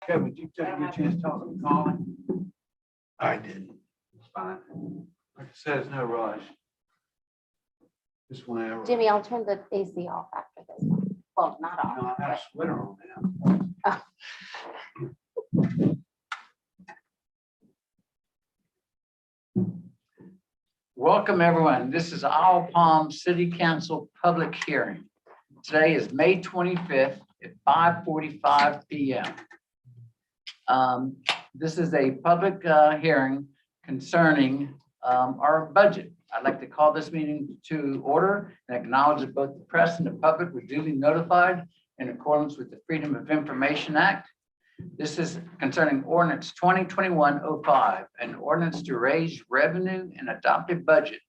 Kevin, did you take a chance to talk to Colin? I didn't. It's fine. Like I said, it's no rush. Just whenever. Jimmy, I'll turn the AC off after this one. Well, not You know, off. I have a sweater on now. Welcome, everyone. This is Owl Palm City Council public hearing. Today is May 25th at 5:45 p.m. This is a public hearing concerning our budget. I'd like to call this meeting to order and acknowledge that both the press and the public were duly notified in accordance with the Freedom of Information Act. This is concerning ordinance 2021-05, an ordinance to raise revenue and adopt a budget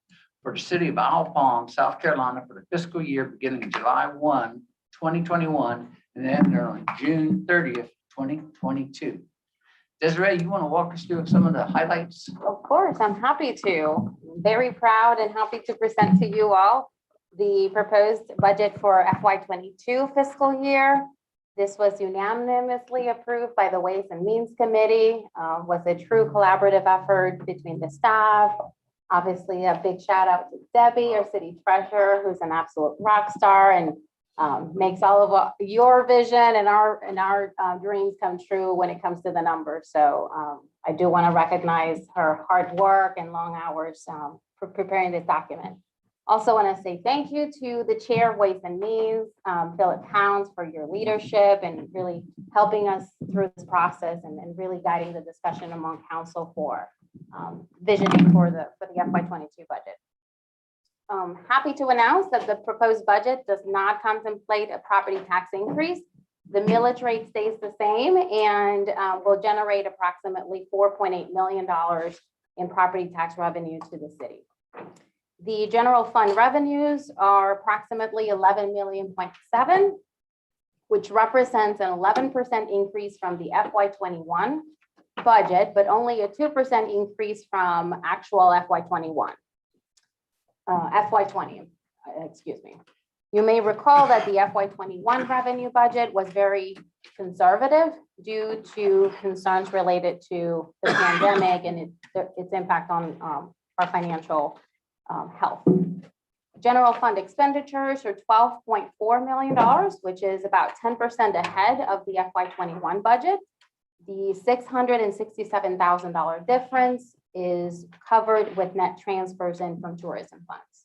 for the city of Owl Palm, South Carolina for the fiscal year beginning July 1, 2021, and ending on June 30th, 2022. Desiree, you want to walk us through some of the highlights? Of course, I'm happy to. Very proud and happy to present to you all the proposed budget for FY22 fiscal year. This was unanimously approved by the Ways and Means Committee, was a true collaborative effort between the staff. Obviously, a big shout out to Debbie, our city treasurer, who's an absolute rock star and makes all of your vision and our dreams come true when it comes to the numbers. So I do want to recognize her hard work and long hours for preparing this document. Also want to say thank you to the chair of Ways and Means, Philip Pounds, for your leadership and really helping us through this process and really guiding the discussion among council for visioning for the FY22 budget. Happy to announce that the proposed budget does not contemplate a property tax increase. The millage rate stays the same and will generate approximately $4.8 million in property tax revenue to the city. The general fund revenues are approximately 11.7 million, which represents an 11% increase from the FY21 budget, but only a 2% increase from actual FY20, excuse me. You may recall that the FY21 revenue budget was very conservative due to concerns related to the pandemic and its impact on our financial health. General fund expenditures are $12.4 million, which is about 10% ahead of the FY21 budget. The $667,000 difference is covered with net transfers in from tourism funds.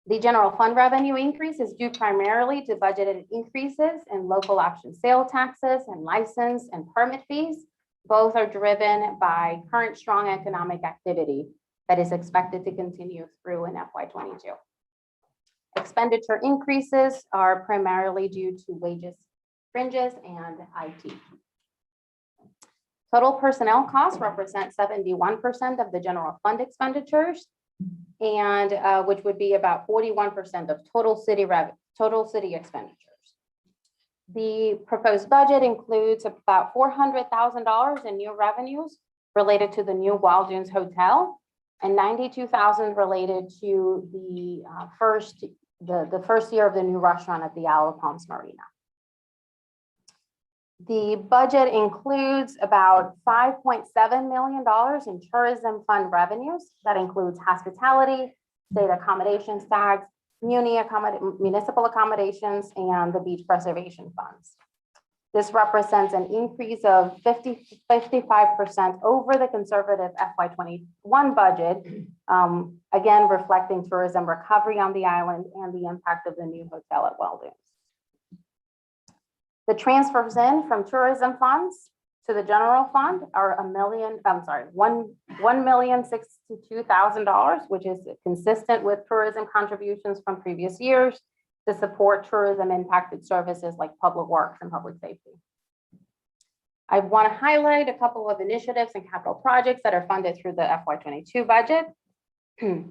The general fund revenue increase is due primarily to budgeted increases in local option sale taxes and license and permit fees. Both are driven by current strong economic activity that is expected to continue through in FY22. Expenditure increases are primarily due to wages, fringes, and IT. Total personnel costs represent 71% of the general fund expenditures, and which would be about 41% of total city expenditures. The proposed budget includes about $400,000 in new revenues related to the new Wild Dunes Hotel and $92,000 related to the first year of the new restaurant at the Owl Palms Marina. The budget includes about $5.7 million in tourism fund revenues. That includes hospitality, state accommodations tax, municipal accommodations, and the beach preservation funds. This represents an increase of 55% over the conservative FY21 budget, again, reflecting tourism recovery on the island and the impact of the new hotel at Wild Dunes. The transfers in from tourism funds to the general fund are $1,062,000, which is consistent with tourism contributions from previous years to support tourism impacted services like public works and public safety. I want to highlight a couple of initiatives and capital projects that are funded through the FY22 budget.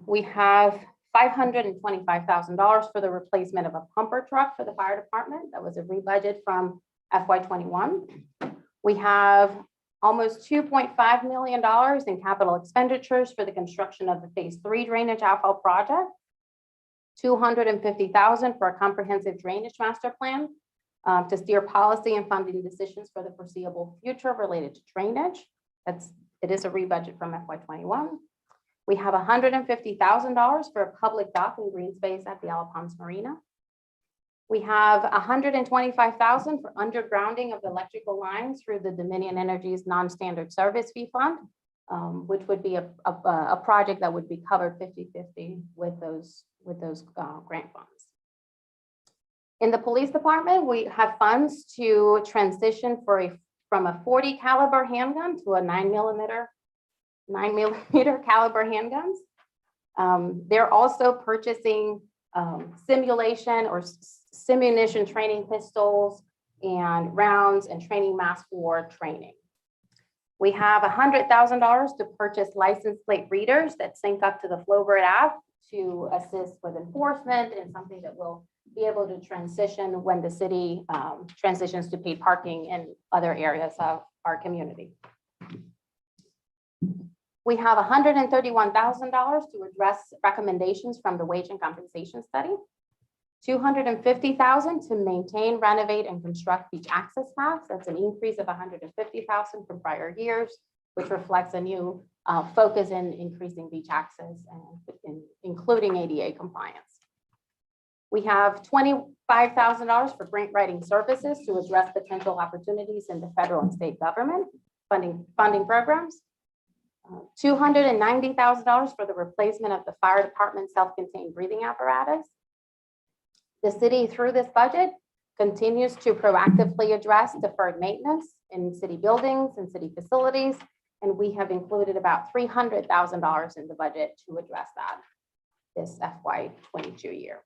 We have $525,000 for the replacement of a pumper truck for the fire department. That was a rebudget from FY21. We have almost $2.5 million in capital expenditures for the construction of the phase 3 drainage outfall project, $250,000 for a comprehensive drainage master plan, to steer policy and funding decisions for the foreseeable future related to drainage. It is a rebudget from FY '21. We have $150,000 for a public dock and green space at the Alapons Marina. We have $125,000 for undergrounding of the electrical lines through the Dominion Energy's non-standard service fee fund, which would be a project that would be covered 50-50 with those grant funds. In the police department, we have funds to transition from a 40 caliber handgun to a 9 millimeter caliber handguns. They're also purchasing simulation or simunition training pistols and rounds and training masks for training. We have $100,000 to purchase license plate readers that sync up to the Flowbird app to assist with enforcement, and something that will be able to transition when the city transitions to paid parking in other areas of our community. We have $131,000 to address recommendations from the wage and compensation study. $250,000 to maintain, renovate, and construct beach access paths. That's an increase of $150,000 from prior years, which reflects a new focus in increasing beach access and including ADA compliance. We have $25,000 for grant writing services to address potential opportunities in the federal and state government funding programs. $290,000 for the replacement of the fire department's self-contained breathing apparatus. The city, through this budget, continues to proactively address deferred maintenance in city buildings and city facilities, and we have included about $300,000 in the budget to address that this FY '22 year.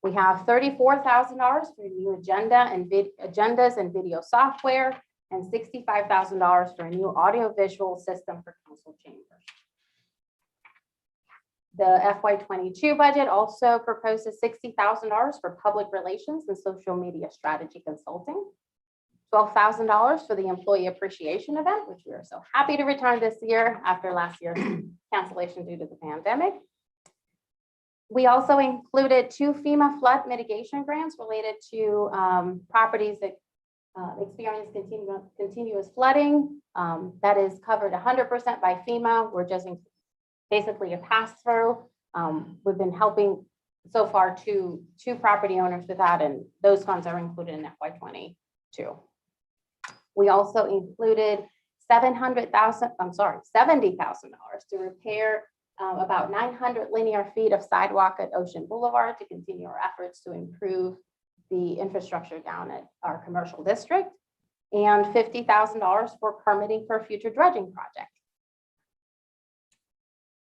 We have $34,000 for new agendas and video software, and $65,000 for a new audiovisual system for council chambers. The FY '22 budget also proposes $60,000 for public relations and social media strategy consulting, $12,000 for the employee appreciation event, which we are so happy to return this year after last year's cancellation due to the pandemic. We also included 2 FEMA flood mitigation grants related to properties that experience continuous flooding. That is covered 100% by FEMA. We're just basically a pass-through. We've been helping so far two property owners with that, and those funds are included in FY '22. We also included $70,000 to repair about 900 linear feet of sidewalk at Ocean Boulevard to continue our efforts to improve the infrastructure down at our commercial district, and $50,000 for permitting for a future dredging project.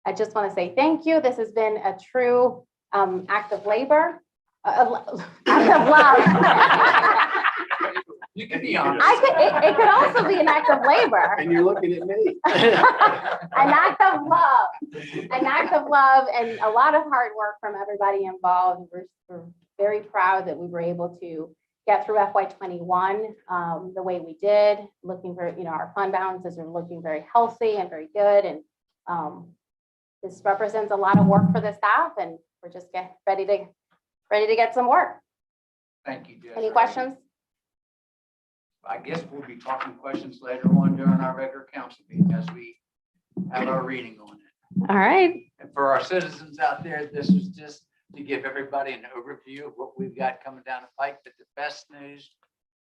I just want to say thank you. This has been a true act of labor, act of love. You can be honest. It could also be an act of labor. And you're looking at me. An act of love, and a lot of hard work from everybody involved. We're very proud that we were able to get through FY '21 the way we did, looking for, our fund balances are looking very healthy and very good. And this represents a lot of work for the staff, and we're just ready to get some work. Thank you, Jess. Any questions? I guess we'll be talking questions later on during our regular council meeting as we have our reading on it. All right. And for our citizens out there, this was just to give everybody an overview of what we've got coming down the pike. But the best news,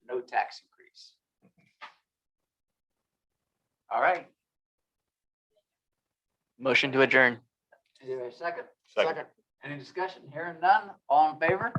no tax increase. All right. Motion to adjourn. Is there a second? Second. Any discussion? Hearing none. All in favor?